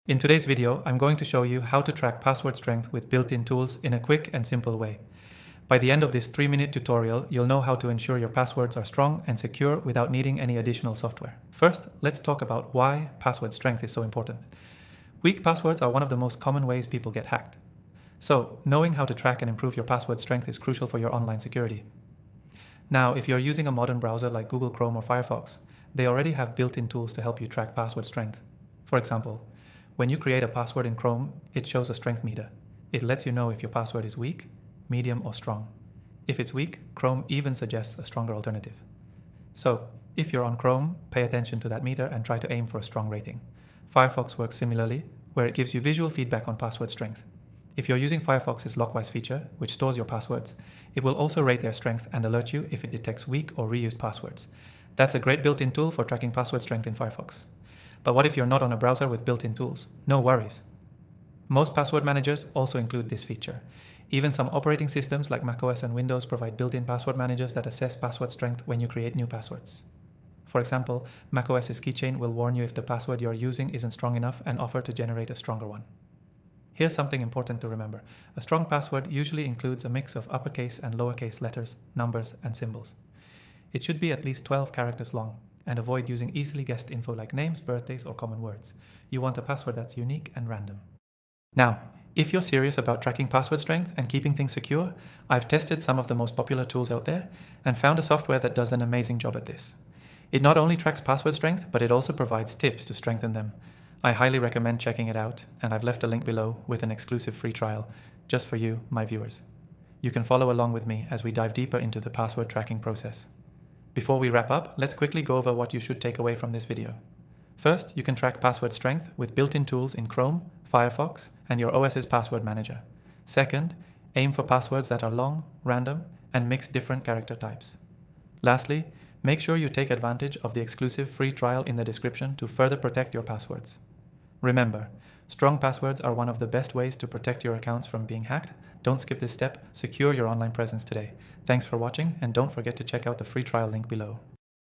In today's video, I'm going to show you how to track password strength with built-in tools in a quick and simple way. By the end of this 3-minute tutorial, you'll know how to ensure your passwords are strong and secure without needing any additional software. First, let's talk about why password strength is so important. Weak passwords are one of the most common ways people get hacked. So, knowing how to track and improve your password strength is crucial for your online security. Now, if you're using a modern browser like Google Chrome or Firefox, they already have built-in tools to help you track password strength. For example, when you create a password in Chrome, it shows a strength meter. It lets you know if your password is weak, medium, or strong. If it's weak, Chrome even suggests a stronger alternative. So, if you're on Chrome, pay attention to that meter and try to aim for a strong rating. Firefox works similarly, where it gives you visual feedback on password strength. If you're using Firefox's Lockwise feature, which stores your passwords, it will also rate their strength and alert you if it detects weak or reused passwords. That's a great built-in tool for tracking password strength in Firefox. But what if you're not on a browser with built-in tools? No worries. Most password managers also include this feature. Even some operating systems like macOS and Windows provide built-in password managers that assess password strength when you create new passwords. For example, macOS's Keychain will warn you if the password you're using isn't strong enough and offer to generate a stronger one. Here's something important to remember. A strong password usually includes a mix of uppercase and lowercase letters, numbers, and symbols. It should be at least 12 characters long, and avoid using easily guessed info like names, birthdays, or common words. You want a password that's unique and random. Now, if you're serious about tracking password strength and keeping things secure, I've tested some of the most popular tools out there and found a software that does an amazing job at this. It not only tracks password strength, but it also provides tips to strengthen them. I highly recommend checking it out, and I've left a link below with an exclusive free trial, just for you, my viewers. You can follow along with me as we dive deeper into the password tracking process. Before we wrap up, let's quickly go over what you should take away from this video. First, you can track password strength with built-in tools in Chrome, Firefox, and your OS's password manager. Second, aim for passwords that are long, random, and mix different character types. Lastly, make sure you take advantage of the exclusive free trial in the description to further protect your passwords. Remember, strong passwords are one of the best ways to protect your accounts from being hacked. Don't skip this step. Secure your online presence today. Thanks for watching, and don't forget to check out the free trial link below.